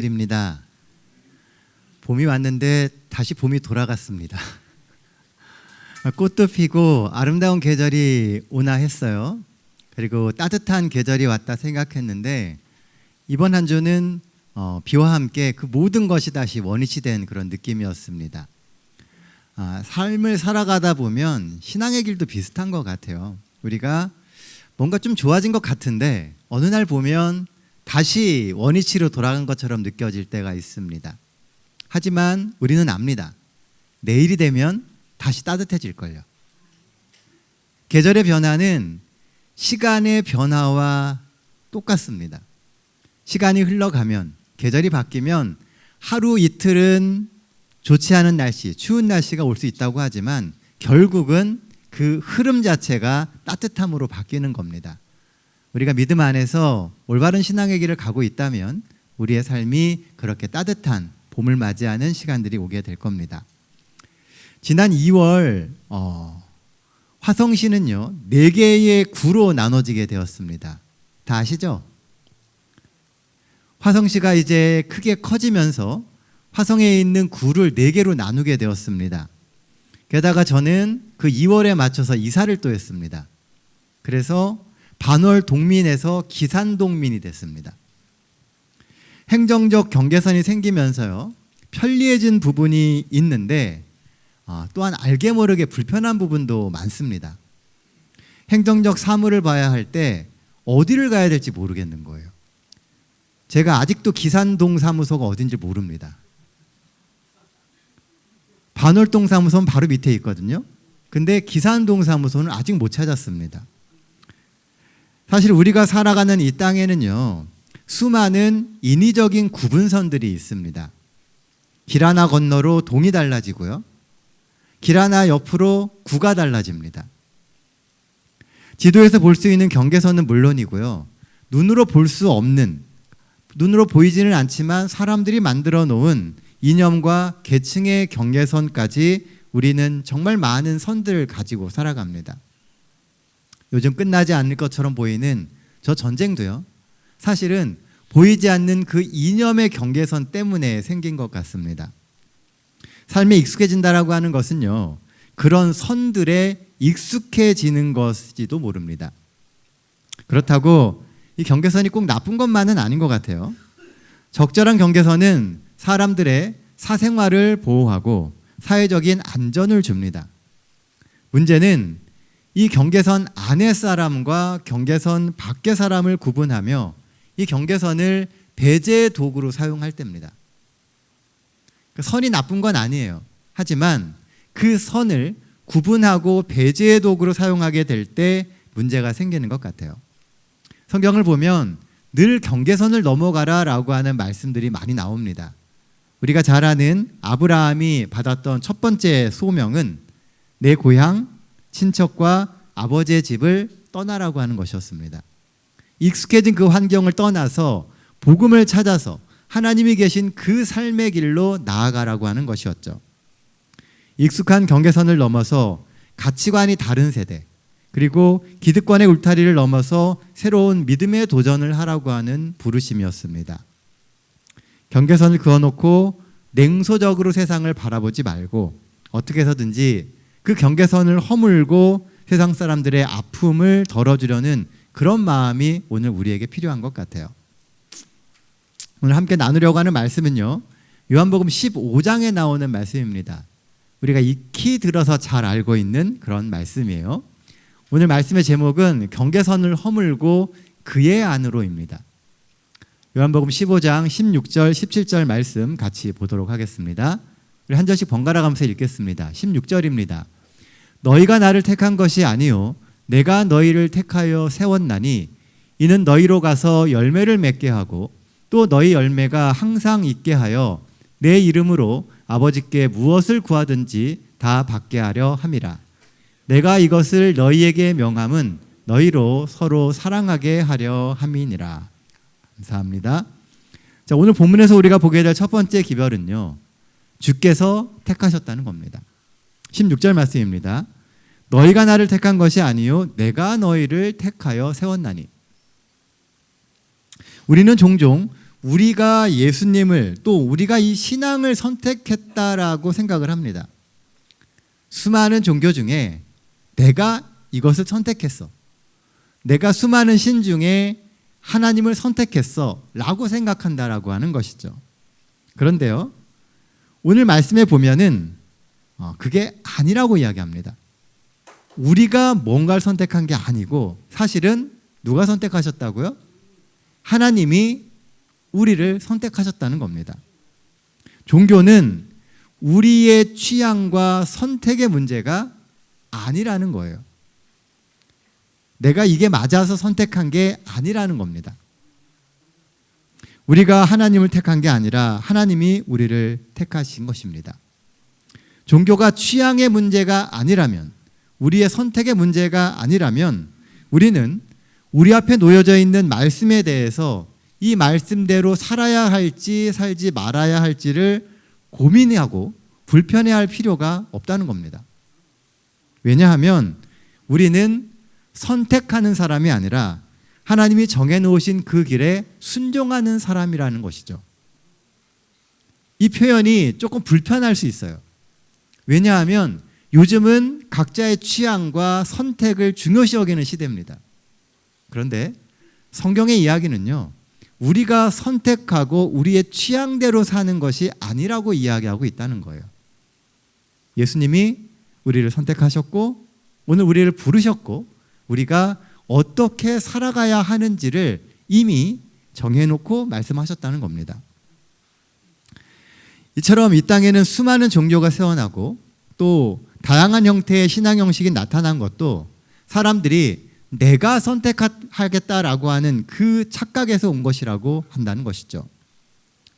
입니다. 봄이 왔는데 다시 봄이 돌아갔습니다. 꽃도 피고 아름다운 계절이 오나 했어요. 그리고 따뜻한 계절이 왔다 생각했는데 이번 한 주는 비와 함께 그 모든 것이 다시 원위치 된 그런 느낌이었습니다. 삶을 살아가다 보면 신앙의 길도 비슷한 것 같아요. 우리가 뭔가 좀 좋아진 것 같은데 어느 날 보면 다시 원위치로 돌아간 것처럼 느껴질 때가 있습니다. 하지만 우리는 압니다. 내일이 되면 다시 따뜻해질걸요. 계절의 변화는 시간의 변화와 똑같습니다. 시간이 흘러가면, 계절이 바뀌면 하루 이틀은 좋지 않은 날씨, 추운 날씨가 올 수 있다고 하지만 결국은 그 흐름 자체가 따뜻함으로 바뀌는 겁니다. 우리가 믿음 안에서 올바른 신앙의 길을 가고 있다면 우리의 삶이 그렇게 따뜻한 봄을 맞이하는 시간들이 오게 될 겁니다. 지난 2월 화성시는요 4개의 구로 나눠지게 되었습니다. 다 아시죠? 화성시가 이제 크게 커지면서 화성에 있는 구를 4개로 나누게 되었습니다. 게다가 저는 그 2월에 맞춰서 이사를 또 했습니다. 그래서 반월동민에서 기산동민이 됐습니다. 행정적 경계선이 생기면서요 편리해진 부분이 있는데 또한 알게 모르게 불편한 부분도 많습니다. 행정적 사무를 봐야 할 때 어디를 가야 될지 모르겠는 거예요. 제가 아직도 기산동 사무소가 어딘지 모릅니다. 반월동 사무소는 바로 밑에 있거든요. 근데 기산동 사무소는 아직 못 찾았습니다. 사실 우리가 살아가는 이 땅에는요 수많은 인위적인 구분선들이 있습니다. 길 하나 건너로 동이 달라지고요 길 하나 옆으로 구가 달라집니다. 지도에서 볼 수 있는 경계선은 물론이고요 눈으로 볼 수 없는, 눈으로 보이지는 않지만 사람들이 만들어 놓은 이념과 계층의 경계선까지 우리는 정말 많은 선들을 가지고 살아갑니다. 요즘 끝나지 않을 것처럼 보이는 저 전쟁도요 사실은 보이지 않는 그 이념의 경계선 때문에 생긴 것 같습니다. 삶에 익숙해진다라고 하는 것은요 그런 선들에 익숙해지는 것일지도 모릅니다. 그렇다고 이 경계선이 꼭 나쁜 것만은 아닌 것 같아요. 적절한 경계선은 사람들의 사생활을 보호하고 사회적인 안전을 줍니다. 문제는 이 경계선 안의 사람과 경계선 밖의 사람을 구분하며 이 경계선을 배제의 도구로 사용할 때입니다. 선이 나쁜 건 아니에요. 하지만 그 선을 구분하고 배제의 도구로 사용하게 될 때 문제가 생기는 것 같아요. 성경을 보면 늘 경계선을 넘어가라 라고 하는 말씀들이 많이 나옵니다. 우리가 잘 아는 아브라함이 받았던 첫 번째 소명은 내 고향, 친척과 아버지의 집을 떠나라고 하는 것이었습니다. 익숙해진 그 환경을 떠나서 복음을 찾아서 하나님이 계신 그 삶의 길로 나아가라고 하는 것이었죠. 익숙한 경계선을 넘어서 가치관이 다른 세대, 그리고 기득권의 울타리를 넘어서 새로운 믿음의 도전을 하라고 하는 부르심이었습니다. 경계선을 그어놓고 냉소적으로 세상을 바라보지 말고 어떻게 해서든지 그 경계선을 허물고 세상 사람들의 아픔을 덜어주려는 그런 마음이 오늘 우리에게 필요한 것 같아요. 오늘 함께 나누려고 하는 말씀은요 요한복음 15장에 나오는 말씀입니다. 우리가 익히 들어서 잘 알고 있는 그런 말씀이에요. 오늘 말씀의 제목은 경계선을 허물고 그의 안으로입니다. 요한복음 15장 16절 17절 말씀 같이 보도록 하겠습니다. 우리 한 절씩 번갈아 가면서 읽겠습니다. 16절입니다. 너희가 나를 택한 것이 아니요 내가 너희를 택하여 세웠나니 이는 너희로 가서 열매를 맺게 하고 또 너희 열매가 항상 있게 하여 내 이름으로 아버지께 무엇을 구하든지 다 받게 하려 함이라. 내가 이것을 너희에게 명함은 너희로 서로 사랑하게 하려 함이니라. 감사합니다. 자, 오늘 본문에서 우리가 보게 될 첫 번째 기별은요 주께서 택하셨다는 겁니다. 16절 말씀입니다. 너희가 나를 택한 것이 아니요 내가 너희를 택하여 세웠나니. 우리는 종종 우리가 예수님을 또 우리가 이 신앙을 선택했다라고 생각을 합니다. 수많은 종교 중에 내가 이것을 선택했어. 내가 수많은 신 중에 하나님을 선택했어 라고 생각한다라고 하는 것이죠. 그런데요, 오늘 말씀에 보면은 그게 아니라고 이야기합니다. 우리가 뭔가를 선택한 게 아니고 사실은 누가 선택하셨다고요? 하나님이 우리를 선택하셨다는 겁니다. 종교는 우리의 취향과 선택의 문제가 아니라는 거예요. 내가 이게 맞아서 선택한 게 아니라는 겁니다. 우리가 하나님을 택한 게 아니라 하나님이 우리를 택하신 것입니다. 종교가 취향의 문제가 아니라면, 우리의 선택의 문제가 아니라면 우리는 우리 앞에 놓여져 있는 말씀에 대해서 이 말씀대로 살아야 할지 살지 말아야 할지를 고민하고 불편해할 필요가 없다는 겁니다. 왜냐하면 우리는 선택하는 사람이 아니라 하나님이 정해놓으신 그 길에 순종하는 사람이라는 것이죠. 이 표현이 조금 불편할 수 있어요. 왜냐하면 요즘은 각자의 취향과 선택을 중요시 여기는 시대입니다. 그런데 성경의 이야기는요, 우리가 선택하고 우리의 취향대로 사는 것이 아니라고 이야기하고 있다는 거예요. 예수님이 우리를 선택하셨고 오늘 우리를 부르셨고 우리가 어떻게 살아가야 하는지를 이미 정해놓고 말씀하셨다는 겁니다. 이처럼 이 땅에는 수많은 종교가 세워나고 또 다양한 형태의 신앙 형식이 나타난 것도 사람들이 내가 선택하겠다라고 하는 그 착각에서 온 것이라고 한다는 것이죠.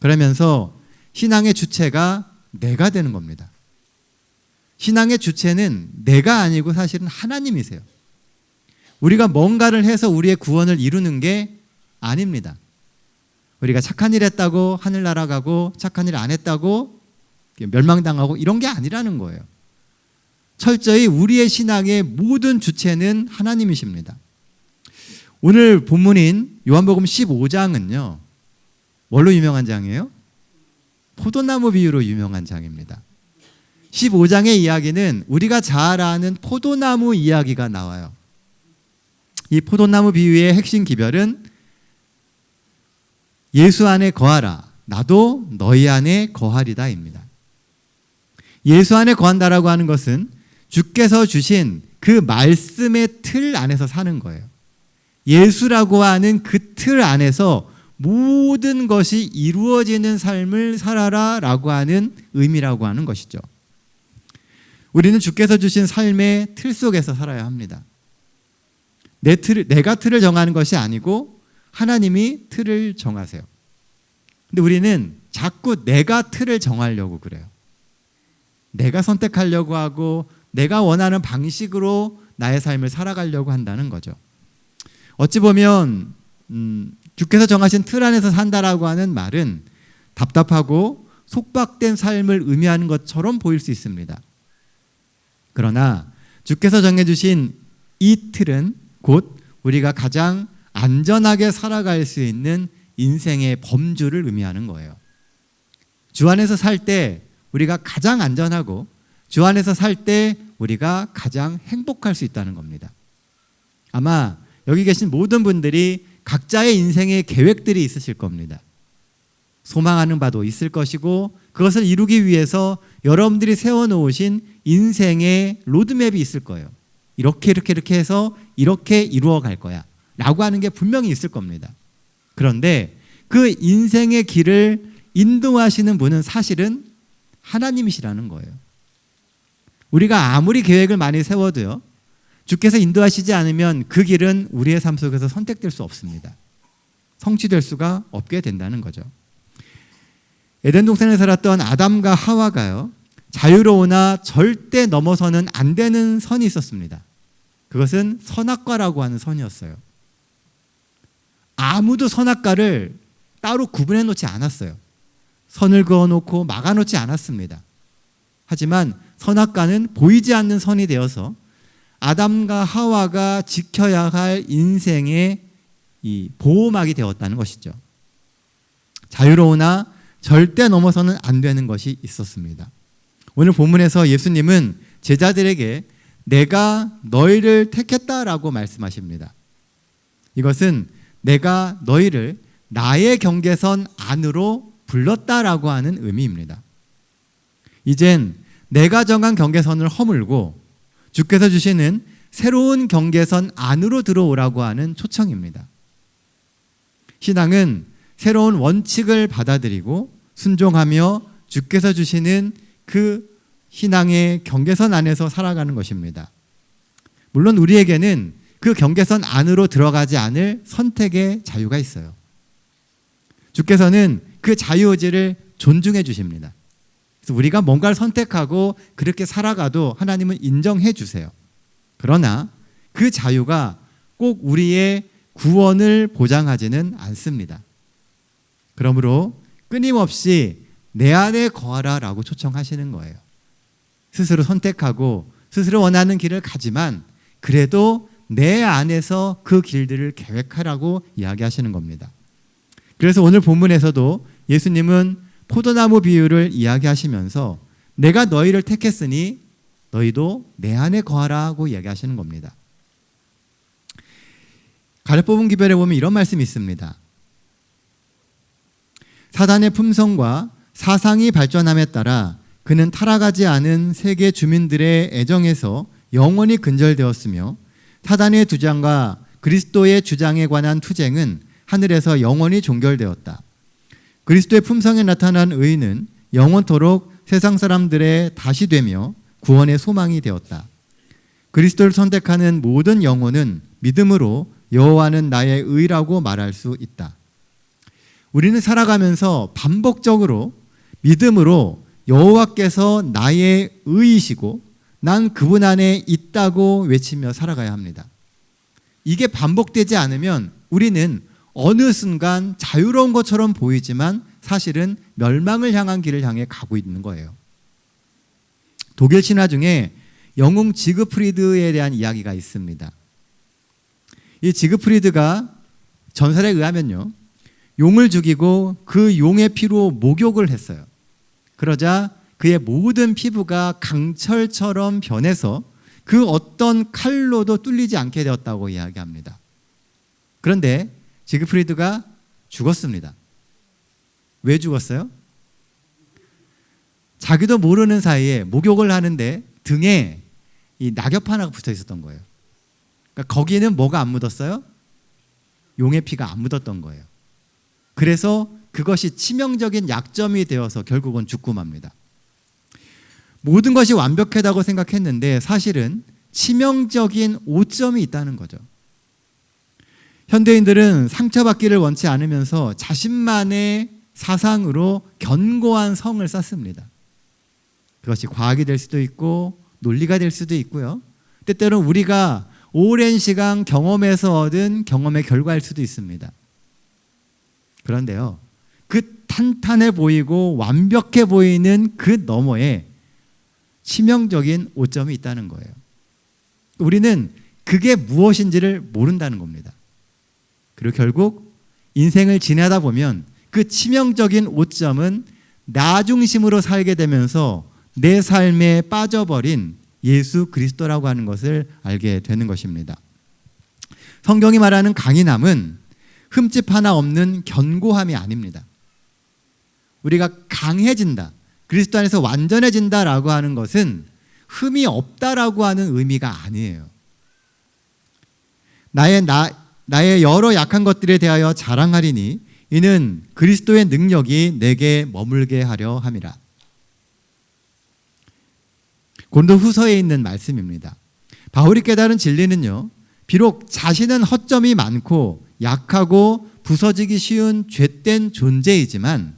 그러면서 신앙의 주체가 내가 되는 겁니다. 신앙의 주체는 내가 아니고 사실은 하나님이세요. 우리가 뭔가를 해서 우리의 구원을 이루는 게 아닙니다. 우리가 착한 일 했다고 하늘 날아가고 착한 일 안 했다고 멸망당하고 이런 게 아니라는 거예요. 철저히 우리의 신앙의 모든 주체는 하나님이십니다. 오늘 본문인 요한복음 15장은요. 뭘로 유명한 장이에요? 포도나무 비유로 유명한 장입니다. 15장의 이야기는 우리가 잘 아는 포도나무 이야기가 나와요. 이 포도나무 비유의 핵심 기별은 예수 안에 거하라, 나도 너희 안에 거하리다입니다. 예수 안에 거한다라고 하는 것은 주께서 주신 그 말씀의 틀 안에서 사는 거예요. 예수라고 하는 그 틀 안에서 모든 것이 이루어지는 삶을 살아라 라고 하는 의미라고 하는 것이죠. 우리는 주께서 주신 삶의 틀 속에서 살아야 합니다. 내가 틀을 정하는 것이 아니고 하나님이 틀을 정하세요. 근데 우리는 자꾸 내가 틀을 정하려고 그래요. 내가 선택하려고 하고 내가 원하는 방식으로 나의 삶을 살아가려고 한다는 거죠. 어찌 보면 주께서 정하신 틀 안에서 산다라고 하는 말은 답답하고 속박된 삶을 의미하는 것처럼 보일 수 있습니다. 그러나 주께서 정해주신 이 틀은 곧 우리가 가장 안전하게 살아갈 수 있는 인생의 범주를 의미하는 거예요. 주 안에서 살 때 우리가 가장 안전하고 주 안에서 살 때 우리가 가장 행복할 수 있다는 겁니다. 아마 여기 계신 모든 분들이 각자의 인생의 계획들이 있으실 겁니다. 소망하는 바도 있을 것이고 그것을 이루기 위해서 여러분들이 세워놓으신 인생의 로드맵이 있을 거예요. 이렇게 해서 이렇게 이루어 갈 거야 라고 하는 게 분명히 있을 겁니다. 그런데 그 인생의 길을 인도하시는 분은 사실은 하나님이시라는 거예요. 우리가 아무리 계획을 많이 세워도요, 주께서 인도하시지 않으면 그 길은 우리의 삶 속에서 선택될 수 없습니다. 성취될 수가 없게 된다는 거죠. 에덴 동산에 살았던 아담과 하와가요, 자유로우나 절대 넘어서는 안 되는 선이 있었습니다. 그것은 선악과라고 하는 선이었어요. 아무도 선악과를 따로 구분해 놓지 않았어요. 선을 그어놓고 막아놓지 않았습니다. 하지만 선악과는 보이지 않는 선이 되어서 아담과 하와가 지켜야 할 인생의 이 보호막이 되었다는 것이죠. 자유로우나 절대 넘어서는 안 되는 것이 있었습니다. 오늘 본문에서 예수님은 제자들에게 내가 너희를 택했다라고 말씀하십니다. 이것은 내가 너희를 나의 경계선 안으로 불렀다라고 하는 의미입니다. 이젠 내가 정한 경계선을 허물고 주께서 주시는 새로운 경계선 안으로 들어오라고 하는 초청입니다. 신앙은 새로운 원칙을 받아들이고 순종하며 주께서 주시는 그 신앙의 경계선 안에서 살아가는 것입니다. 물론 우리에게는 그 경계선 안으로 들어가지 않을 선택의 자유가 있어요. 주께서는 그 자유의지를 존중해 주십니다. 그래서 우리가 뭔가를 선택하고 그렇게 살아가도 하나님은 인정해 주세요. 그러나 그 자유가 꼭 우리의 구원을 보장하지는 않습니다. 그러므로 끊임없이 내 안에 거하라 라고 초청하시는 거예요. 스스로 선택하고 스스로 원하는 길을 가지만 그래도 내 안에서 그 길들을 계획하라고 이야기하시는 겁니다. 그래서 오늘 본문에서도 예수님은 포도나무 비유를 이야기하시면서 내가 너희를 택했으니 너희도 내 안에 거하라고 이야기하시는 겁니다. 가르법음 기별에 보면 이런 말씀이 있습니다. 사단의 품성과 사상이 발전함에 따라 그는 타락하지 않은 세계 주민들의 애정에서 영원히 근절되었으며 사단의 주장과 그리스도의 주장에 관한 투쟁은 하늘에서 영원히 종결되었다. 그리스도의 품성에 나타난 의인은 영원토록 세상 사람들의 다시 되며 구원의 소망이 되었다. 그리스도를 선택하는 모든 영혼은 믿음으로 여호와는 나의 의라고 말할 수 있다. 우리는 살아가면서 반복적으로 믿음으로 여호와께서 나의 의이시고 난 그분 안에 있다고 외치며 살아가야 합니다. 이게 반복되지 않으면 우리는 어느 순간 자유로운 것처럼 보이지만 사실은 멸망을 향한 길을 향해 가고 있는 거예요. 독일 신화 중에 영웅 지그프리드에 대한 이야기가 있습니다. 이 지그프리드가 전설에 의하면요, 용을 죽이고 그 용의 피로 목욕을 했어요. 그러자 그의 모든 피부가 강철처럼 변해서 그 어떤 칼로도 뚫리지 않게 되었다고 이야기합니다. 그런데 지그프리드가 죽었습니다. 왜 죽었어요? 자기도 모르는 사이에 목욕을 하는데 등에 이 낙엽 하나가 붙어 있었던 거예요. 그러니까 거기는 뭐가 안 묻었어요? 용의 피가 안 묻었던 거예요. 그래서 그것이 치명적인 약점이 되어서 결국은 죽고 맙니다. 모든 것이 완벽하다고 생각했는데 사실은 치명적인 오점이 있다는 거죠. 현대인들은 상처받기를 원치 않으면서 자신만의 사상으로 견고한 성을 쌓습니다. 그것이 과학이 될 수도 있고 논리가 될 수도 있고요. 때때로는 우리가 오랜 시간 경험에서 얻은 경험의 결과일 수도 있습니다. 그런데요, 그 탄탄해 보이고 완벽해 보이는 그 너머에 치명적인 오점이 있다는 거예요. 우리는 그게 무엇인지를 모른다는 겁니다. 그리고 결국 인생을 지내다 보면 그 치명적인 오점은 나 중심으로 살게 되면서 내 삶에 빠져버린 예수 그리스도라고 하는 것을 알게 되는 것입니다. 성경이 말하는 강인함은 흠집 하나 없는 견고함이 아닙니다. 우리가 강해진다, 그리스도 안에서 완전해진다라고 하는 것은 흠이 없다라고 하는 의미가 아니에요. 나의 여러 약한 것들에 대하여 자랑하리니 이는 그리스도의 능력이 내게 머물게 하려 함이라. 고린도후서에 있는 말씀입니다. 바울이 깨달은 진리는요, 비록 자신은 허점이 많고 약하고 부서지기 쉬운 죄된 존재이지만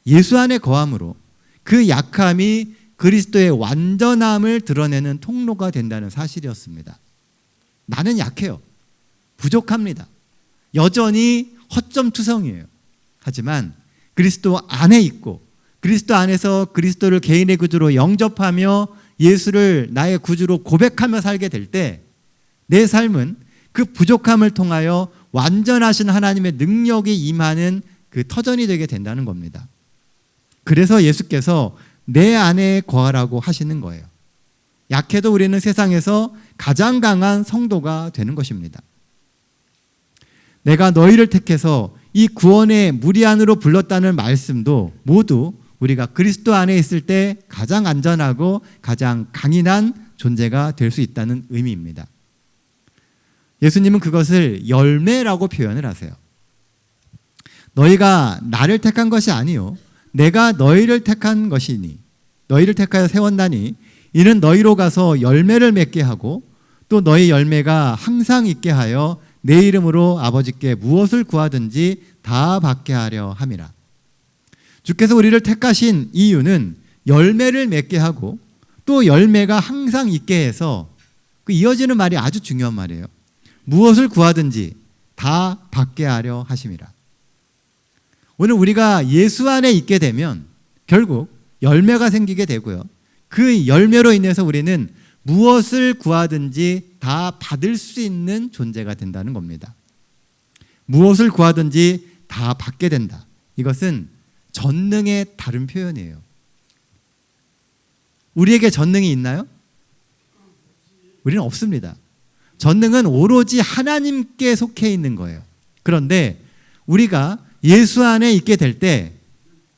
예수 안에 거함으로 그 약함이 그리스도의 완전함을 드러내는 통로가 된다는 사실이었습니다. 나는 약해요. 부족합니다. 여전히 허점투성이에요. 하지만 그리스도 안에 있고 그리스도 안에서 그리스도를 개인의 구주로 영접하며 예수를 나의 구주로 고백하며 살게 될 때 내 삶은 그 부족함을 통하여 완전하신 하나님의 능력이 임하는 그 터전이 되게 된다는 겁니다. 그래서 예수께서 내 안에 거하라고 하시는 거예요. 약해도 우리는 세상에서 가장 강한 성도가 되는 것입니다. 내가 너희를 택해서 이 구원의 무리 안으로 불렀다는 말씀도 모두 우리가 그리스도 안에 있을 때 가장 안전하고 가장 강인한 존재가 될 수 있다는 의미입니다. 예수님은 그것을 열매라고 표현을 하세요. 너희가 나를 택한 것이 아니요 내가 너희를 택한 것이니 너희를 택하여 세웠나니 이는 너희로 가서 열매를 맺게 하고 또 너희 열매가 항상 있게 하여 내 이름으로 아버지께 무엇을 구하든지 다 받게 하려 함이라. 주께서 우리를 택하신 이유는 열매를 맺게 하고 또 열매가 항상 있게 해서 그 이어지는 말이 아주 중요한 말이에요. 무엇을 구하든지 다 받게 하려 하심이라. 오늘 우리가 예수 안에 있게 되면 결국 열매가 생기게 되고요. 그 열매로 인해서 우리는 무엇을 구하든지 다 받을 수 있는 존재가 된다는 겁니다. 무엇을 구하든지 다 받게 된다. 이것은 전능의 다른 표현이에요. 우리에게 전능이 있나요? 우리는 없습니다. 전능은 오로지 하나님께 속해 있는 거예요. 그런데 우리가 예수 안에 있게 될 때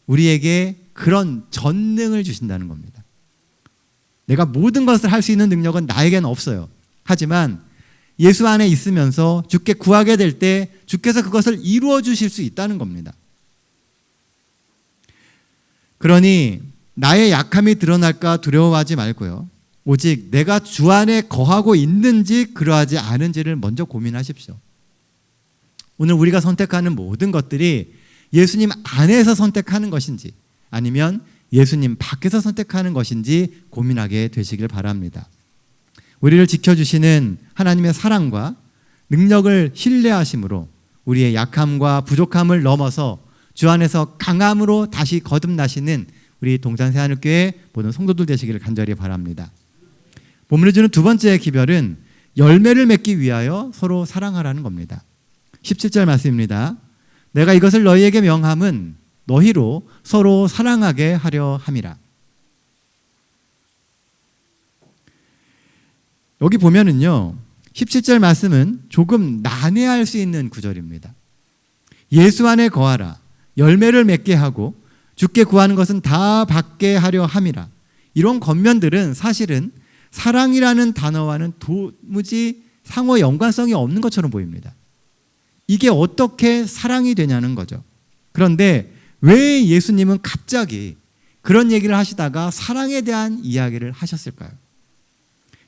우리에게 그런 전능을 주신다는 겁니다. 내가 모든 것을 할 수 있는 능력은 나에게는 없어요. 하지만 예수 안에 있으면서 주께 구하게 될 때 주께서 그것을 이루어 주실 수 있다는 겁니다. 그러니 나의 약함이 드러날까 두려워하지 말고요. 오직 내가 주 안에 거하고 있는지 그러하지 않은지를 먼저 고민하십시오. 오늘 우리가 선택하는 모든 것들이 예수님 안에서 선택하는 것인지 아니면 예수님 밖에서 선택하는 것인지 고민하게 되시길 바랍니다. 우리를 지켜주시는 하나님의 사랑과 능력을 신뢰하심으로 우리의 약함과 부족함을 넘어서 주 안에서 강함으로 다시 거듭나시는 우리 동산새하늘교회 모든 성도들 되시기를 간절히 바랍니다. 본문이 주는 두 번째 기별은 열매를 맺기 위하여 서로 사랑하라는 겁니다. 17절 말씀입니다. 내가 이것을 너희에게 명함은 너희로 서로 사랑하게 하려 함이라. 여기 보면은요 17절 말씀은 조금 난해할 수 있는 구절입니다. 예수 안에 거하라 열매를 맺게 하고 주께 구하는 것은 다 받게 하려 함이라. 이런 겉면들은 사실은 사랑이라는 단어와는 도무지 상호 연관성이 없는 것처럼 보입니다. 이게 어떻게 사랑이 되냐는 거죠. 그런데 왜 예수님은 갑자기 그런 얘기를 하시다가 사랑에 대한 이야기를 하셨을까요?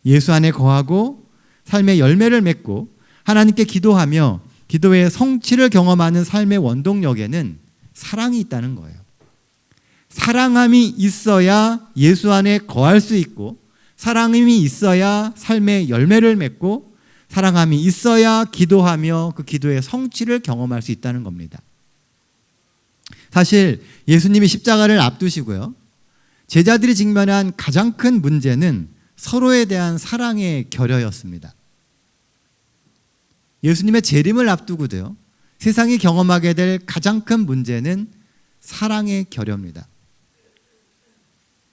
예수 안에 거하고 삶의 열매를 맺고 하나님께 기도하며 기도의 성취를 경험하는 삶의 원동력에는 사랑이 있다는 거예요. 사랑함이 있어야 예수 안에 거할 수 있고 사랑함이 있어야 삶의 열매를 맺고 사랑함이 있어야 기도하며 그 기도의 성취를 경험할 수 있다는 겁니다. 사실 예수님이 십자가를 앞두시고요. 제자들이 직면한 가장 큰 문제는 서로에 대한 사랑의 결여였습니다. 예수님의 재림을 앞두고도요. 세상이 경험하게 될 가장 큰 문제는 사랑의 결여입니다.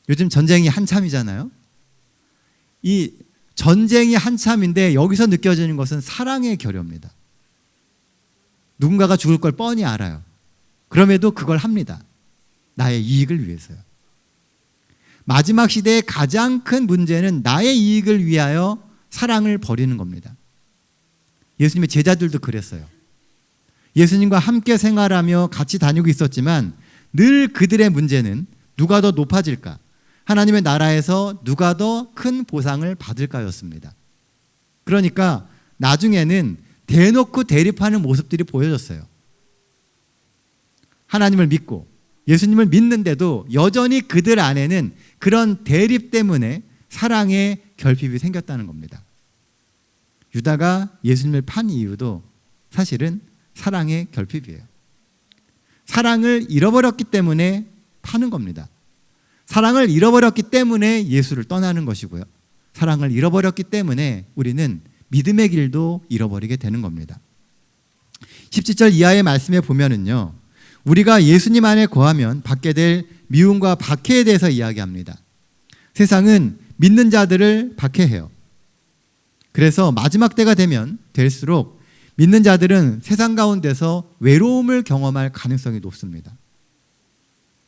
요즘 전쟁이 한참이잖아요. 이 전쟁이 한참인데 여기서 느껴지는 것은 사랑의 결여입니다. 누군가가 죽을 걸 뻔히 알아요. 그럼에도 그걸 합니다. 나의 이익을 위해서요. 마지막 시대의 가장 큰 문제는 나의 이익을 위하여 사랑을 버리는 겁니다. 예수님의 제자들도 그랬어요. 예수님과 함께 생활하며 같이 다니고 있었지만 늘 그들의 문제는 누가 더 높아질까? 하나님의 나라에서 누가 더 큰 보상을 받을까였습니다. 그러니까 나중에는 대놓고 대립하는 모습들이 보여졌어요. 하나님을 믿고 예수님을 믿는데도 여전히 그들 안에는 그런 대립 때문에 사랑의 결핍이 생겼다는 겁니다. 유다가 예수님을 판 이유도 사실은 사랑의 결핍이에요. 사랑을 잃어버렸기 때문에 파는 겁니다. 사랑을 잃어버렸기 때문에 예수를 떠나는 것이고요. 사랑을 잃어버렸기 때문에 우리는 믿음의 길도 잃어버리게 되는 겁니다. 17절 이하의 말씀에 보면은요. 우리가 예수님 안에 거하면 받게 될 미움과 박해에 대해서 이야기합니다. 세상은 믿는 자들을 박해해요. 그래서 마지막 때가 되면 될수록 믿는 자들은 세상 가운데서 외로움을 경험할 가능성이 높습니다.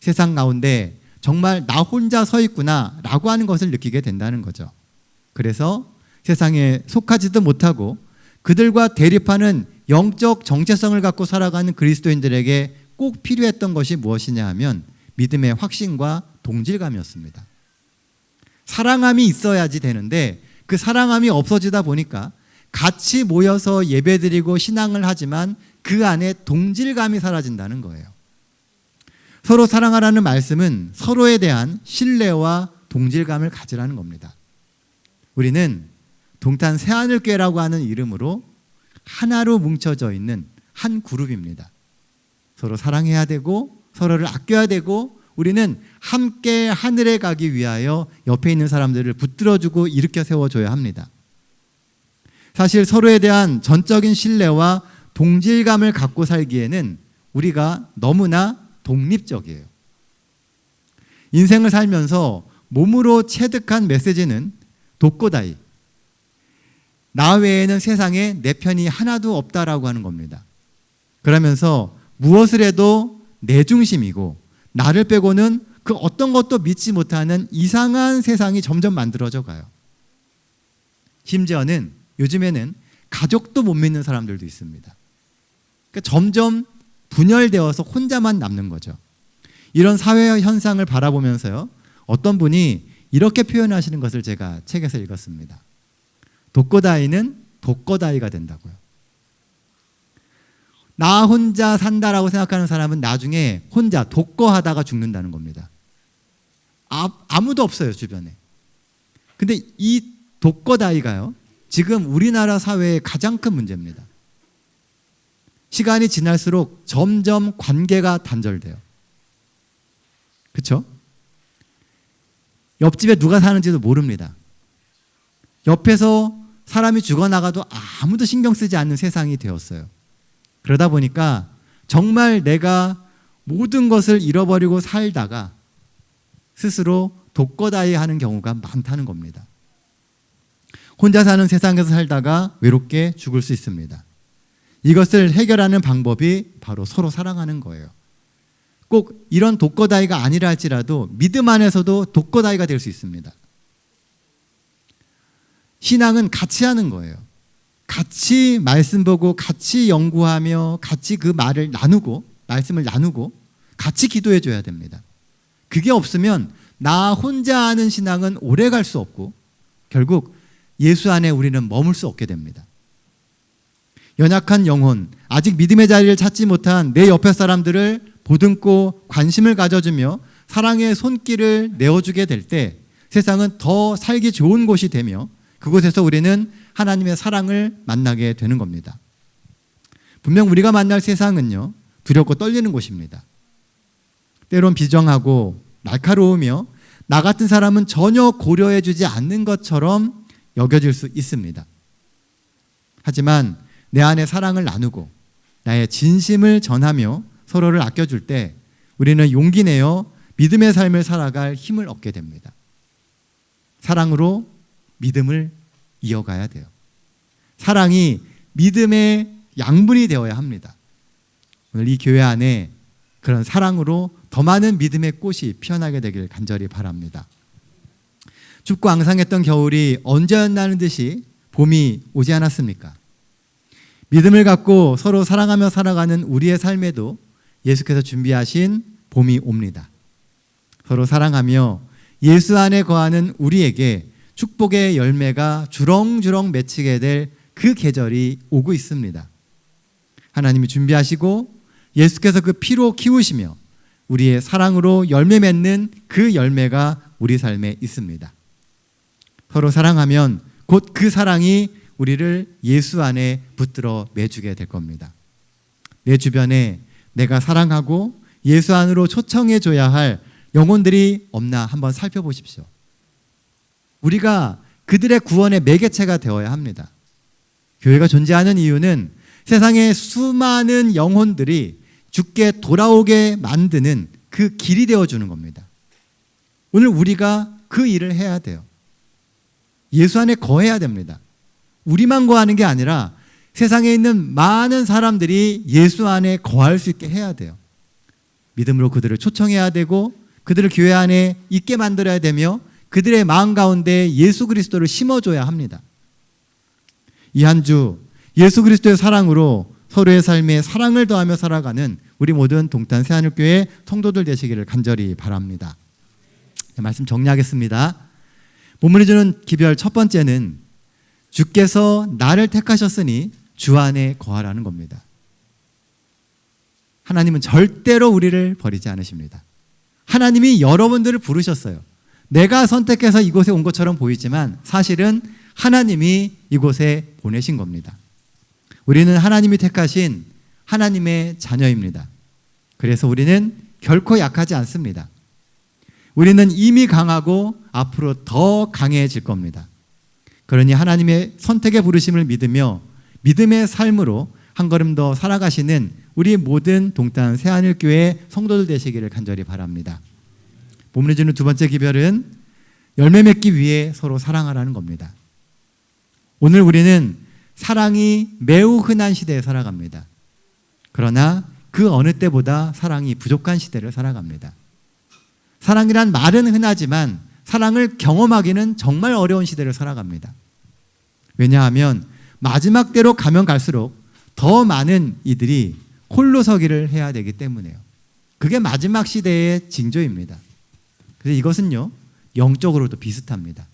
세상 가운데 정말 나 혼자 서 있구나 라고 하는 것을 느끼게 된다는 거죠. 그래서 세상에 속하지도 못하고 그들과 대립하는 영적 정체성을 갖고 살아가는 그리스도인들에게 꼭 필요했던 것이 무엇이냐 하면 믿음의 확신과 동질감이었습니다. 사랑함이 있어야지 되는데 그 사랑함이 없어지다 보니까 같이 모여서 예배드리고 신앙을 하지만 그 안에 동질감이 사라진다는 거예요. 서로 사랑하라는 말씀은 서로에 대한 신뢰와 동질감을 가지라는 겁니다. 우리는 동탄 새하늘교회라고 하는 이름으로 하나로 뭉쳐져 있는 한 그룹입니다. 서로 사랑해야 되고 서로를 아껴야 되고 우리는 함께 하늘에 가기 위하여 옆에 있는 사람들을 붙들어주고 일으켜 세워줘야 합니다. 사실 서로에 대한 전적인 신뢰와 동질감을 갖고 살기에는 우리가 너무나 독립적이에요. 인생을 살면서 몸으로 체득한 메시지는 독고다이. 나 외에는 세상에 내 편이 하나도 없다라고 하는 겁니다. 그러면서 무엇을 해도 내 중심이고 나를 빼고는 그 어떤 것도 믿지 못하는 이상한 세상이 점점 만들어져 가요. 심지어는 요즘에는 가족도 못 믿는 사람들도 있습니다. 그러니까 점점 분열되어서 혼자만 남는 거죠. 이런 사회 현상을 바라보면서요, 어떤 분이 이렇게 표현하시는 것을 제가 책에서 읽었습니다. 독고다이는 독거다이가 된다고요. 나 혼자 산다라고 생각하는 사람은 나중에 혼자 독거하다가 죽는다는 겁니다. 아무도 없어요, 주변에. 근데 이 독거다이가요, 지금 우리나라 사회의 가장 큰 문제입니다. 시간이 지날수록 점점 관계가 단절돼요. 그렇죠? 옆집에 누가 사는지도 모릅니다. 옆에서 사람이 죽어나가도 아무도 신경 쓰지 않는 세상이 되었어요. 그러다 보니까 정말 내가 모든 것을 잃어버리고 살다가 스스로 독거다이 하는 경우가 많다는 겁니다. 혼자 사는 세상에서 살다가 외롭게 죽을 수 있습니다. 이것을 해결하는 방법이 바로 서로 사랑하는 거예요. 꼭 이런 독거다이가 아니라 할지라도 믿음 안에서도 독거다이가 될 수 있습니다. 신앙은 같이 하는 거예요. 같이 말씀 보고 같이 연구하며 같이 그 말씀을 나누고 같이 기도해 줘야 됩니다. 그게 없으면 나 혼자 하는 신앙은 오래 갈 수 없고 결국 예수 안에 우리는 머물 수 없게 됩니다. 연약한 영혼, 아직 믿음의 자리를 찾지 못한 내 옆에 사람들을 보듬고 관심을 가져주며 사랑의 손길을 내어주게 될 때 세상은 더 살기 좋은 곳이 되며 그곳에서 우리는 하나님의 사랑을 만나게 되는 겁니다. 분명 우리가 만날 세상은요, 두렵고 떨리는 곳입니다. 때론 비정하고 날카로우며 나 같은 사람은 전혀 고려해주지 않는 것처럼 여겨질 수 있습니다. 하지만 내 안에 사랑을 나누고 나의 진심을 전하며 서로를 아껴줄 때 우리는 용기 내어 믿음의 삶을 살아갈 힘을 얻게 됩니다. 사랑으로 믿음을 이어가야 돼요. 사랑이 믿음의 양분이 되어야 합니다. 오늘 이 교회 안에 그런 사랑으로 더 많은 믿음의 꽃이 피어나게 되길 간절히 바랍니다. 춥고 앙상했던 겨울이 언제였나는 듯이 봄이 오지 않았습니까? 믿음을 갖고 서로 사랑하며 살아가는 우리의 삶에도 예수께서 준비하신 봄이 옵니다. 서로 사랑하며 예수 안에 거하는 우리에게 축복의 열매가 주렁주렁 맺히게 될 그 계절이 오고 있습니다. 하나님이 준비하시고 예수께서 그 피로 키우시며 우리의 사랑으로 열매 맺는 그 열매가 우리 삶에 있습니다. 서로 사랑하면 곧 그 사랑이 우리를 예수 안에 붙들어 매주게 될 겁니다. 내 주변에 내가 사랑하고 예수 안으로 초청해 줘야 할 영혼들이 없나 한번 살펴보십시오. 우리가 그들의 구원의 매개체가 되어야 합니다. 교회가 존재하는 이유는 세상의 수많은 영혼들이 주께 돌아오게 만드는 그 길이 되어주는 겁니다. 오늘 우리가 그 일을 해야 돼요. 예수 안에 거해야 됩니다. 우리만 거하는 게 아니라 세상에 있는 많은 사람들이 예수 안에 거할 수 있게 해야 돼요. 믿음으로 그들을 초청해야 되고 그들을 교회 안에 있게 만들어야 되며 그들의 마음 가운데 예수 그리스도를 심어줘야 합니다. 이 한 주 예수 그리스도의 사랑으로 서로의 삶에 사랑을 더하며 살아가는 우리 모든 동탄 새하늘교회 성도들 되시기를 간절히 바랍니다. 말씀 정리하겠습니다. 본문이 주는 기별 첫 번째는 주께서 나를 택하셨으니 주 안에 거하라는 겁니다. 하나님은 절대로 우리를 버리지 않으십니다. 하나님이 여러분들을 부르셨어요. 내가 선택해서 이곳에 온 것처럼 보이지만 사실은 하나님이 이곳에 보내신 겁니다. 우리는 하나님이 택하신 하나님의 자녀입니다. 그래서 우리는 결코 약하지 않습니다. 우리는 이미 강하고 앞으로 더 강해질 겁니다. 그러니 하나님의 선택의 부르심을 믿으며 믿음의 삶으로 한 걸음 더 살아가시는 우리 모든 동탄 새하늘교회 성도들 되시기를 간절히 바랍니다. 본문이 주는 두 번째 기별은 열매 맺기 위해 서로 사랑하라는 겁니다. 오늘 우리는 사랑이 매우 흔한 시대에 살아갑니다. 그러나 그 어느 때보다 사랑이 부족한 시대를 살아갑니다. 사랑이란 말은 흔하지만 사랑을 경험하기는 정말 어려운 시대를 살아갑니다. 왜냐하면 마지막 때로 가면 갈수록 더 많은 이들이 홀로 서기를 해야 되기 때문에요. 그게 마지막 시대의 징조입니다. 그래서 이것은요, 영적으로도 비슷합니다.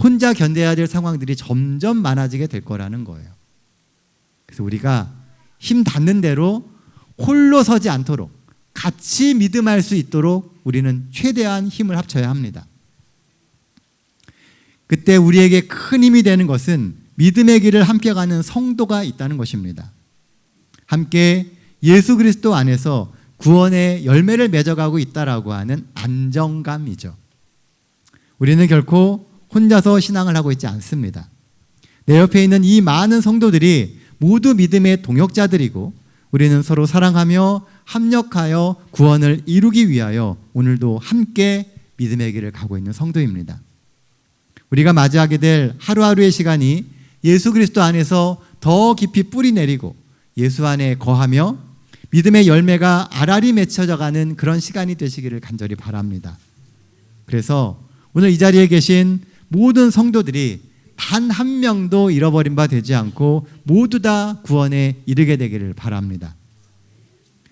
혼자 견뎌야 될 상황들이 점점 많아지게 될 거라는 거예요. 그래서 우리가 힘 닿는 대로 홀로 서지 않도록 같이 믿음할 수 있도록 우리는 최대한 힘을 합쳐야 합니다. 그때 우리에게 큰 힘이 되는 것은 믿음의 길을 함께 가는 성도가 있다는 것입니다. 함께 예수 그리스도 안에서 구원의 열매를 맺어가고 있다라고 하는 안정감이죠. 우리는 결코 혼자서 신앙을 하고 있지 않습니다. 내 옆에 있는 이 많은 성도들이 모두 믿음의 동역자들이고 우리는 서로 사랑하며 합력하여 구원을 이루기 위하여 오늘도 함께 믿음의 길을 가고 있는 성도입니다. 우리가 맞이하게 될 하루하루의 시간이 예수 그리스도 안에서 더 깊이 뿌리 내리고 예수 안에 거하며 믿음의 열매가 알알이 맺혀져가는 그런 시간이 되시기를 간절히 바랍니다. 그래서 오늘 이 자리에 계신 모든 성도들이 단 한 명도 잃어버린 바 되지 않고 모두 다 구원에 이르게 되기를 바랍니다.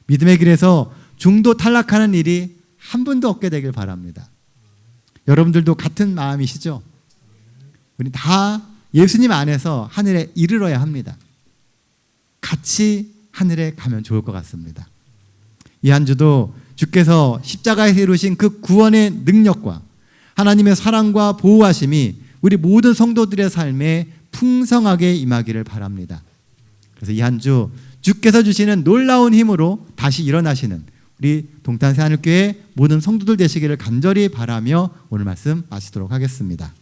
믿음의 길에서 중도 탈락하는 일이 한 분도 없게 되길 바랍니다. 여러분들도 같은 마음이시죠? 우리 다 예수님 안에서 하늘에 이르러야 합니다. 같이 하늘에 가면 좋을 것 같습니다. 이 한 주도 주께서 십자가에서 이루신 그 구원의 능력과 하나님의 사랑과 보호하심이 우리 모든 성도들의 삶에 풍성하게 임하기를 바랍니다. 그래서 이 한 주 주께서 주시는 놀라운 힘으로 다시 일어나시는 우리 동탄 새하늘교회 모든 성도들 되시기를 간절히 바라며 오늘 말씀 마치도록 하겠습니다.